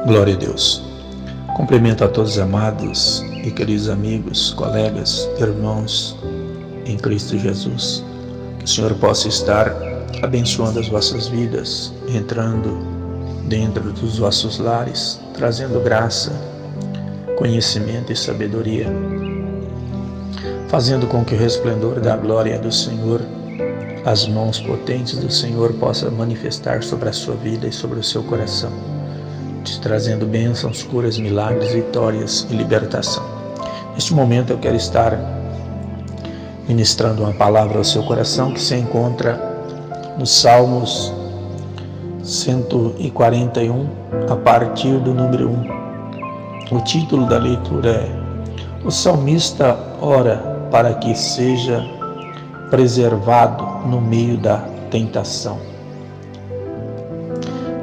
Glória a Deus. Cumprimento a todos os amados e queridos amigos, colegas, irmãos em Cristo Jesus. Que o Senhor possa estar abençoando as vossas vidas, entrando dentro dos vossos lares, trazendo graça, conhecimento e sabedoria, fazendo com que o resplendor da glória do Senhor, as mãos potentes do Senhor possa manifestar sobre a sua vida e sobre o seu coração, te trazendo bênçãos, curas, milagres, vitórias e libertação. Neste momento eu quero estar ministrando uma palavra ao seu coração que se encontra nos Salmos 141, a partir do número 1. O título da leitura é: O salmista ora para que seja preservado no meio da tentação.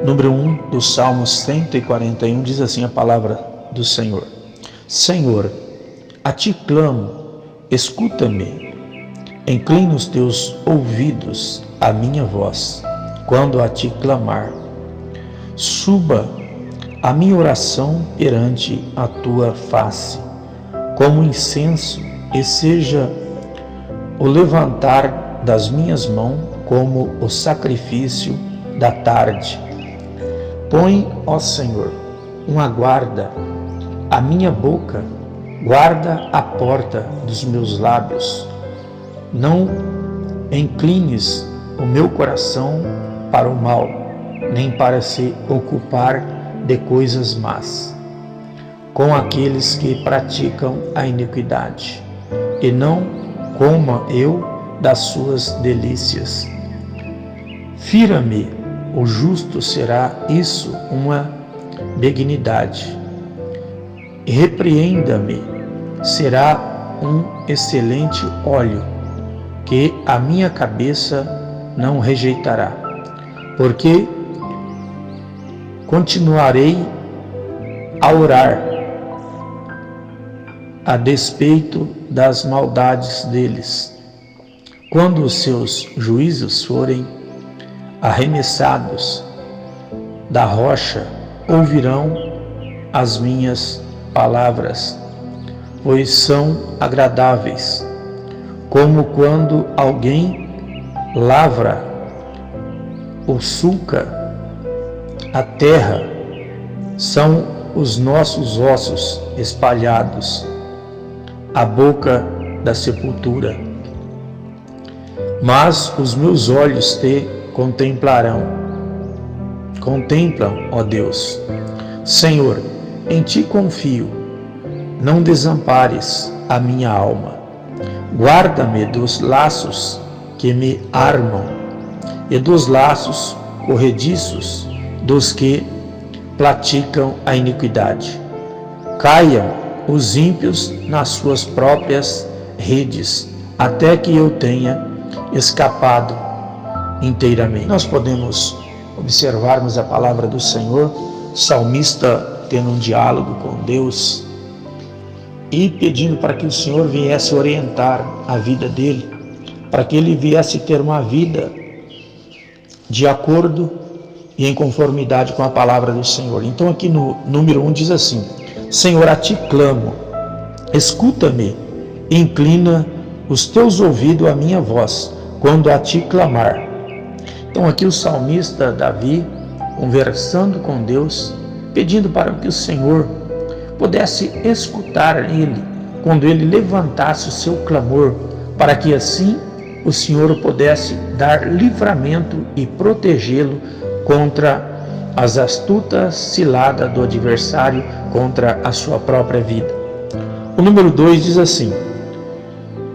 Número 1 do Salmo 141 diz assim a palavra do Senhor: Senhor, a ti clamo, escuta-me, inclina os teus ouvidos à minha voz, quando a ti clamar. Suba a minha oração perante a tua face, como incenso, e seja o levantar das minhas mãos como o sacrifício da tarde. Põe, ó Senhor, uma guarda à minha boca, guarda a porta dos meus lábios. Não inclines o meu coração para o mal, nem para se ocupar de coisas más, com aqueles que praticam a iniquidade, e não coma eu das suas delícias. Fira-me o justo, será isso uma benignidade, e repreenda-me, será um excelente óleo, que a minha cabeça não rejeitará, porque continuarei a orar a despeito das maldades deles. Quando os seus juízos forem arremessados da rocha, ouvirão as minhas palavras, pois são agradáveis, como quando alguém lavra ou sulca a terra, são os nossos ossos espalhados à boca da sepultura. Mas os meus olhos te contemplam, ó Deus. Senhor, em ti confio, não desampares a minha alma. Guarda-me dos laços que me armam e dos laços corrediços dos que praticam a iniquidade. Caiam os ímpios nas suas próprias redes, até que eu tenha escapado inteiramente. Nós podemos observarmos a palavra do Senhor, o salmista tendo um diálogo com Deus e pedindo para que o Senhor viesse orientar a vida dele, para que ele viesse ter uma vida de acordo e em conformidade com a palavra do Senhor. Então aqui no número 1 diz assim: Senhor, a ti clamo, escuta-me, inclina os teus ouvidos à minha voz, quando a ti clamar. Então aqui o salmista Davi, conversando com Deus, pedindo para que o Senhor pudesse escutar ele, quando ele levantasse o seu clamor, para que assim o Senhor pudesse dar livramento e protegê-lo contra as astutas ciladas do adversário, contra a sua própria vida. O número 2 diz assim: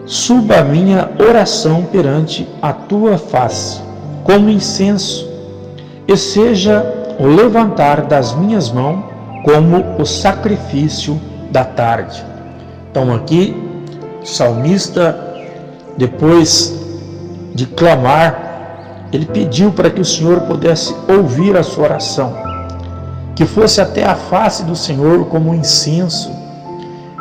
Suba a minha oração perante a tua face, como incenso, e seja o levantar das minhas mãos como o sacrifício da tarde. Então aqui, o salmista, depois de clamar, ele pediu para que o Senhor pudesse ouvir a sua oração, que fosse até a face do Senhor como um incenso,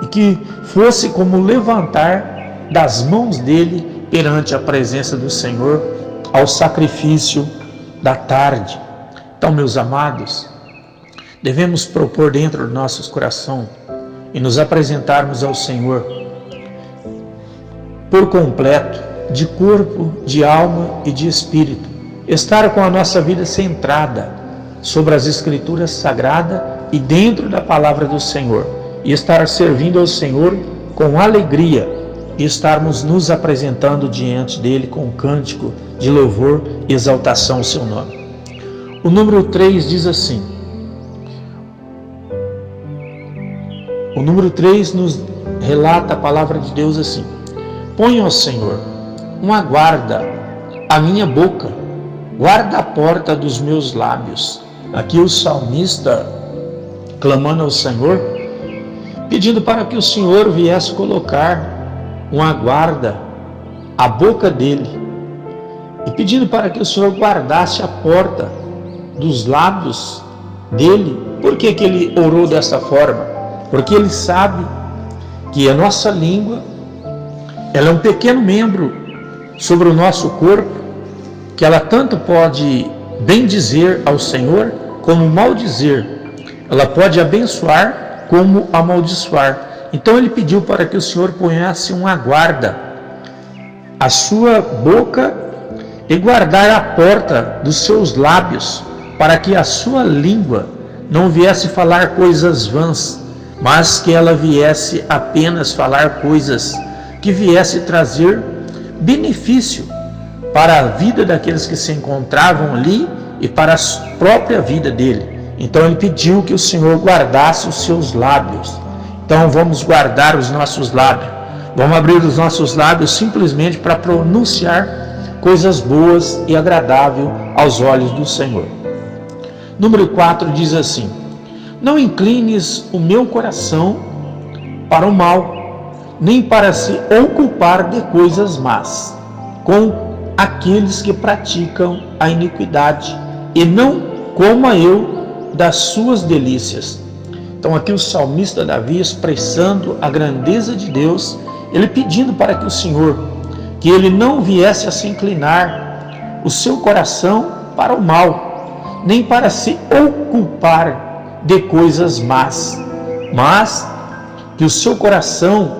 e que fosse como levantar das mãos dele perante a presença do Senhor ao sacrifício da tarde. Então, meus amados, devemos propor dentro do nosso coração e nos apresentarmos ao Senhor por completo, de corpo, de alma e de espírito. Estar com a nossa vida centrada sobre as Escrituras Sagradas e dentro da Palavra do Senhor. E estar servindo ao Senhor com alegria e estarmos nos apresentando diante dele com um cântico de louvor e exaltação ao seu nome. O número 3 diz assim. O número 3 nos relata a palavra de Deus assim: Põe, ó Senhor, uma guarda à minha boca, guarda a porta dos meus lábios. Aqui o salmista clamando ao Senhor, pedindo para que o Senhor viesse colocar uma guarda à boca dele e pedindo para que o Senhor guardasse a porta dos lábios dele. Por que ele orou dessa forma? Porque ele sabe que a nossa língua, ela é um pequeno membro sobre o nosso corpo, que ela tanto pode bendizer ao Senhor como maldizer. Ela pode abençoar como amaldiçoar. Então ele pediu para que o Senhor ponhasse uma guarda à sua boca e guardar a porta dos seus lábios, para que a sua língua não viesse falar coisas vãs, mas que ela viesse apenas falar coisas que viesse trazer benefício para a vida daqueles que se encontravam ali e para a própria vida dele. Então ele pediu que o Senhor guardasse os seus lábios. Então vamos guardar os nossos lábios. Vamos abrir os nossos lábios simplesmente para pronunciar coisas boas e agradáveis aos olhos do Senhor. Número 4 diz assim: Não inclines o meu coração para o mal, nem para se ocupar de coisas más, com aqueles que praticam a iniquidade, e não coma eu das suas delícias. Então aqui o salmista Davi, expressando a grandeza de Deus, ele pedindo para que o Senhor, que ele não viesse a se inclinar o seu coração para o mal, nem para se ocupar de coisas más, mas que o seu coração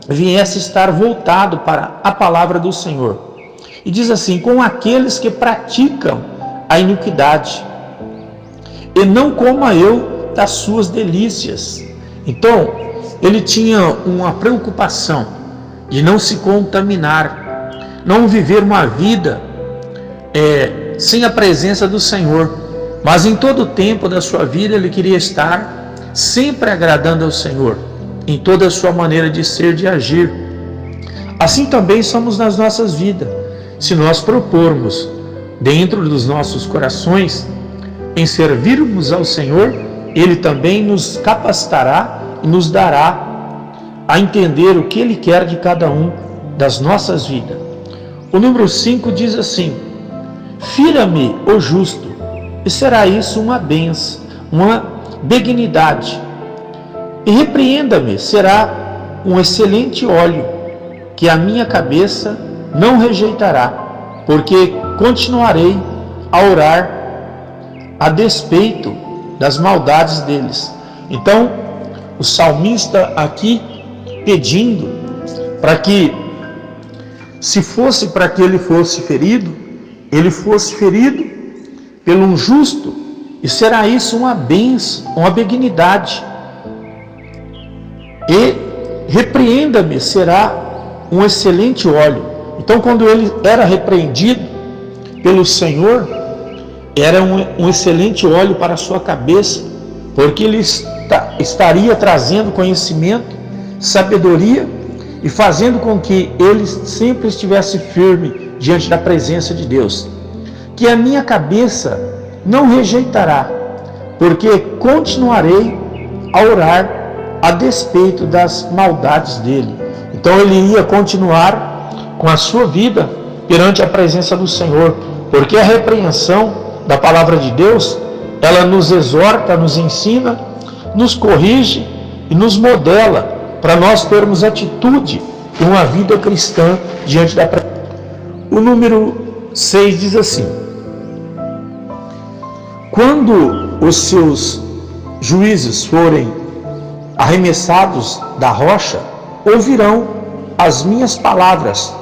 viesse estar voltado para a palavra do Senhor. E diz assim: com aqueles que praticam a iniquidade, e não coma eu das suas delícias. Então, ele tinha uma preocupação de não se contaminar, não viver uma vida sem a presença do Senhor, mas em todo o tempo da sua vida ele queria estar sempre agradando ao Senhor, em toda a sua maneira de ser, de agir. Assim também somos nas nossas vidas. Se nós propormos dentro dos nossos corações em servirmos ao Senhor, Ele também nos capacitará e nos dará a entender o que Ele quer de cada um das nossas vidas. O número 5 diz assim: Fira-me o justo, e será isso uma bênção, uma benignidade. E repreenda-me, será um excelente óleo, que a minha cabeça não rejeitará, porque continuarei a orar a despeito das maldades deles. Então, o salmista aqui pedindo para que, se fosse para que ele fosse ferido pelo um justo, e será isso uma bênção, uma benignidade. E repreenda-me, será um excelente óleo. Então, quando ele era repreendido pelo Senhor, era um excelente óleo para a sua cabeça, porque ele estaria trazendo conhecimento, sabedoria e fazendo com que ele sempre estivesse firme diante da presença de Deus. Que a minha cabeça não rejeitará, porque continuarei a orar a despeito das maldades dele. Então ele ia continuar com a sua vida perante a presença do Senhor, porque a repreensão da palavra de Deus, ela nos exorta, nos ensina, nos corrige e nos modela para nós termos atitude e uma vida cristã diante da presença. O número 6 diz assim: quando os seus juízes forem arremessados da rocha, ouvirão as minhas palavras,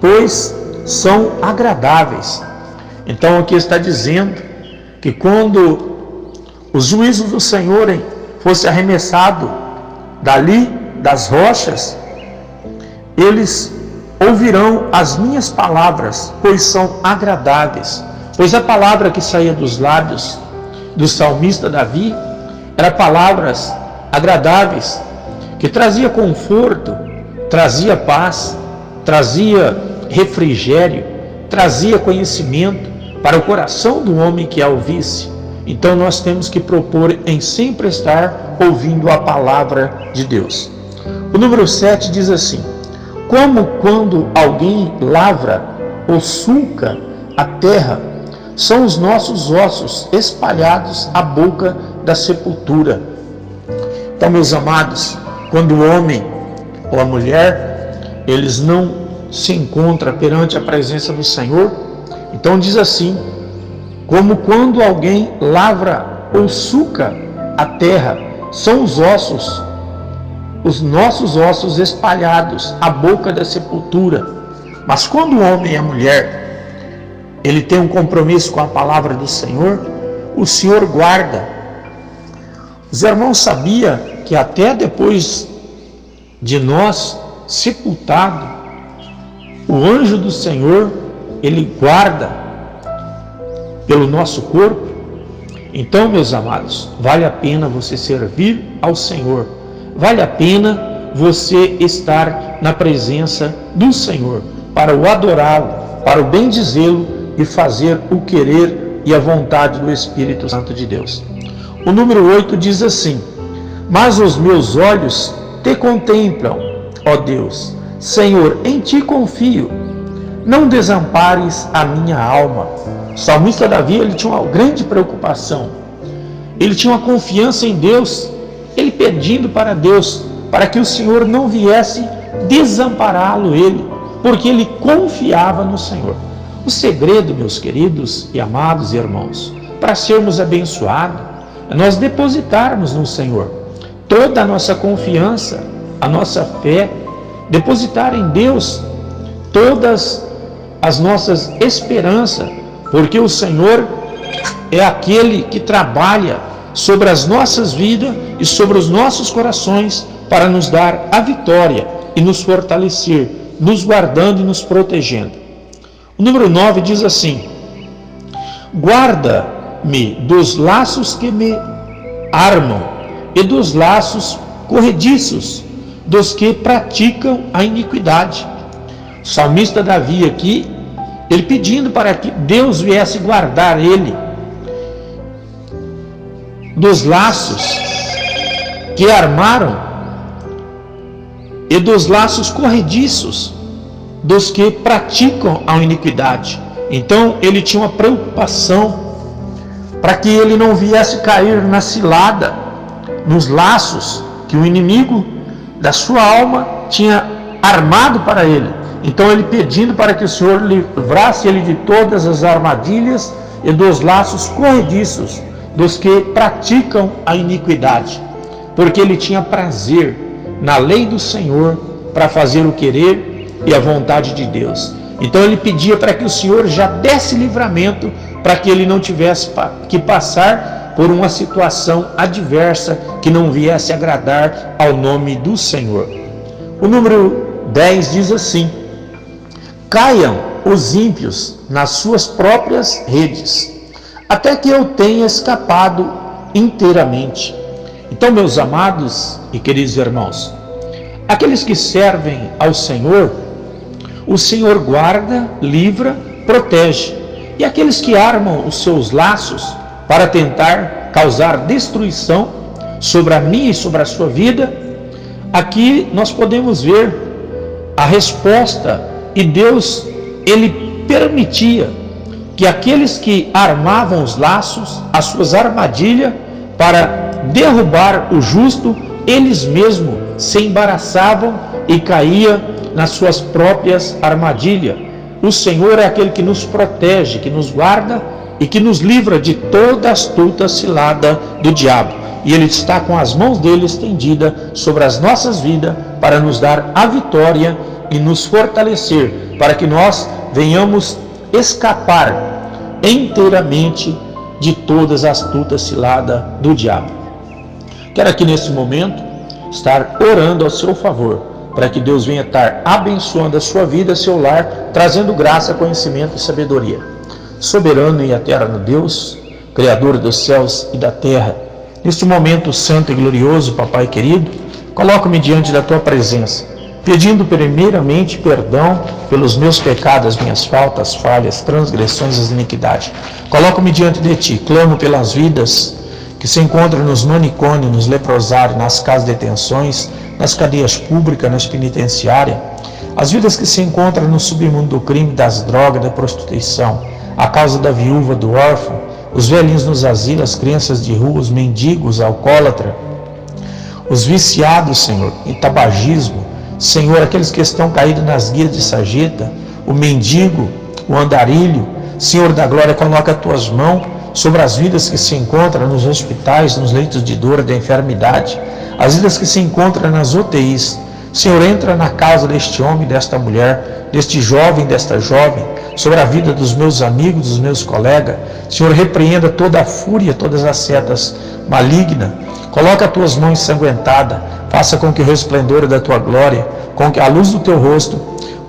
pois são agradáveis. Então aqui está dizendo que quando os juízos do Senhor fossem arremessados dali das rochas, eles ouvirão as minhas palavras, pois são agradáveis. Pois a palavra que saía dos lábios do salmista Davi eram palavras agradáveis, que trazia conforto, trazia paz, trazia refrigério, trazia conhecimento para o coração do homem que a ouvisse. Então nós temos que propor em sempre estar ouvindo a palavra de Deus. O número 7 diz assim: como quando alguém lavra ou sulca a terra, são os nossos ossos espalhados à boca da sepultura. Então, meus amados, quando o homem ou a mulher, eles não se encontram perante a presença do Senhor, então diz assim: como quando alguém lavra ou sulca a terra, são os ossos, os nossos ossos espalhados à boca da sepultura. Mas quando o homem e a mulher, ele tem um compromisso com a palavra do Senhor, o Senhor guarda. Os irmãos sabiam que até depois de nós sepultado, o anjo do Senhor, ele guarda pelo nosso corpo. Então, meus amados, vale a pena você servir ao Senhor, vale a pena você estar na presença do Senhor, para o adorá-lo, para o bendizê-lo e fazer o querer e a vontade do Espírito Santo de Deus. O número 8 diz assim: mas os meus olhos te contemplam, ó Deus, Senhor, em ti confio, não desampares a minha alma. O salmista Davi, ele tinha uma grande preocupação, ele tinha uma confiança em Deus, ele pedindo para Deus, para que o Senhor não viesse desampará-lo porque ele confiava no Senhor. O segredo, meus queridos e amados irmãos, para sermos abençoados, é nós depositarmos no Senhor toda a nossa confiança, a nossa fé, depositar em Deus todas as nossas esperanças, porque o Senhor é aquele que trabalha sobre as nossas vidas e sobre os nossos corações para nos dar a vitória e nos fortalecer, nos guardando e nos protegendo. O número 9 diz assim: guarda-me dos laços que me armam e dos laços corrediços dos que praticam a iniquidade. O salmista Davi aqui, ele pedindo para que Deus viesse guardar ele dos laços que armaram e dos laços corrediços dos que praticam a iniquidade. Então ele tinha uma preocupação para que ele não viesse cair na cilada, nos laços que o inimigo da sua alma tinha armado para ele. Então ele pedindo para que o Senhor livrasse ele de todas as armadilhas e dos laços corrediços dos que praticam a iniquidade, porque ele tinha prazer na lei do Senhor para fazer o querer e a vontade de Deus. Então ele pedia para que o Senhor já desse livramento, para que ele não tivesse que passar por uma situação adversa que não viesse agradar ao nome do Senhor. O número 10 diz assim: caiam os ímpios nas suas próprias redes, até que eu tenha escapado inteiramente. Então, meus amados e queridos irmãos, aqueles que servem ao Senhor, o Senhor guarda, livra, protege. E aqueles que armam os seus laços para tentar causar destruição sobre a minha e sobre a sua vida, aqui nós podemos ver a resposta. E Deus, ele permitia que aqueles que armavam os laços, as suas armadilhas para derrubar o justo, eles mesmos se embaraçavam e caíam nas suas próprias armadilhas. O Senhor é aquele que nos protege, que nos guarda e que nos livra de toda astuta cilada do diabo. e Ele está com as mãos dele estendidas sobre as nossas vidas para nos dar a vitória e nos fortalecer, para que nós venhamos escapar inteiramente de todas as astutas ciladas do diabo. Quero aqui nesse momento estar orando ao seu favor, para que Deus venha estar abençoando a sua vida, seu lar, trazendo graça, conhecimento e sabedoria. Soberano e eterno Deus, Criador dos céus e da terra, neste momento santo e glorioso, Papai querido, coloco-me diante da tua presença, pedindo primeiramente perdão pelos meus pecados, minhas faltas, falhas, transgressões e iniquidades. Coloco-me diante de ti, clamo pelas vidas que se encontram nos manicômios, nos leprosários, nas casas de detenções, nas cadeias públicas, nas penitenciárias, as vidas que se encontram no submundo do crime, das drogas, da prostituição, a causa da viúva, do órfão, os velhinhos nos asilos, as crianças de rua, os mendigos, alcoólatras, os viciados, Senhor, em tabagismo, Senhor, aqueles que estão caídos nas guias de sarjeta, o mendigo, o andarilho, Senhor da glória, coloca as tuas mãos sobre as vidas que se encontram nos hospitais, nos leitos de dor, da enfermidade, as vidas que se encontram nas UTIs. Senhor, entra na casa deste homem, desta mulher, deste jovem, desta jovem, sobre a vida dos meus amigos, dos meus colegas. Senhor, repreenda toda a fúria, todas as setas malignas. Coloca as tuas mãos ensanguentadas, faça com que o resplendor da tua glória, com que a luz do teu rosto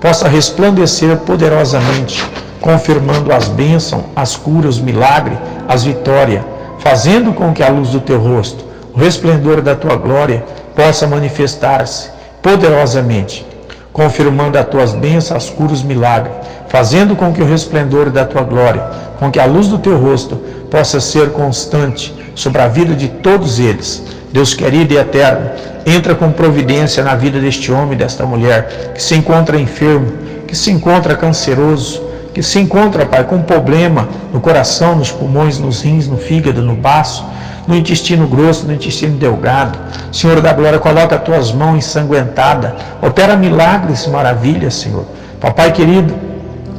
possa resplandecer poderosamente, confirmando as bênçãos, as curas, os milagres, as vitórias, fazendo com que a luz do teu rosto, o resplendor da tua glória, possa manifestar-se poderosamente, confirmando as tuas bênçãos, as curas, os milagres, fazendo com que o resplendor da tua glória, com que a luz do teu rosto possa ser constante sobre a vida de todos eles. Deus querido e eterno, entra com providência na vida deste homem, desta mulher, que se encontra enfermo, que se encontra canceroso, que se encontra, Pai, com problema no coração, nos pulmões, nos rins, no fígado, no baço, no intestino grosso, no intestino delgado. Senhor da glória, coloca as tuas mãos ensanguentadas, opera milagres e maravilhas, Senhor. Papai querido,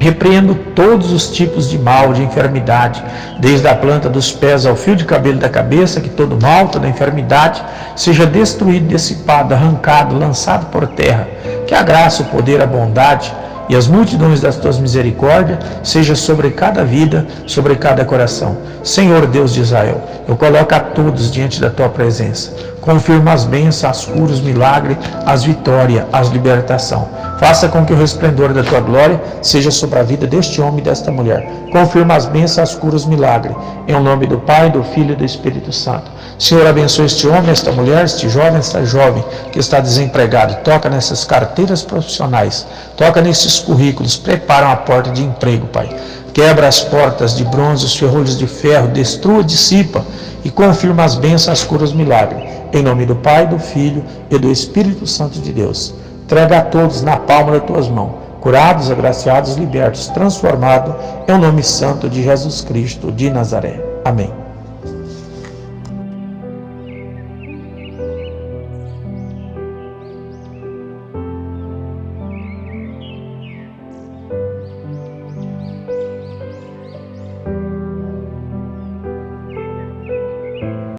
repreendo todos os tipos de mal, de enfermidade, desde a planta dos pés ao fio de cabelo da cabeça, que todo mal, toda enfermidade seja destruído, dissipado, arrancado, lançado por terra. Que a graça, o poder, a bondade e as multidões das tuas misericórdias seja sobre cada vida, sobre cada coração. Senhor Deus de Israel, eu coloco a todos diante da tua presença. Confirma as bênçãos, as curas, os milagres, as vitórias, as libertação. Faça com que o resplendor da tua glória seja sobre a vida deste homem e desta mulher. Confirma as bênçãos, as curas, os milagres. Em nome do Pai, do Filho e do Espírito Santo. Senhor, abençoe este homem, esta mulher, este jovem, esta jovem que está desempregado. Toca nessas carteiras profissionais. Toca nesses currículos. Prepara uma porta de emprego, Pai. Quebra as portas de bronze, os ferrolhos de ferro. Destrua, dissipa e confirma as bênçãos, as curas, os milagres. Em nome do Pai, do Filho e do Espírito Santo de Deus. Entrega a todos na palma das tuas mãos, curados, agraciados, libertos, transformados, em nome santo de Jesus Cristo de Nazaré. Amém.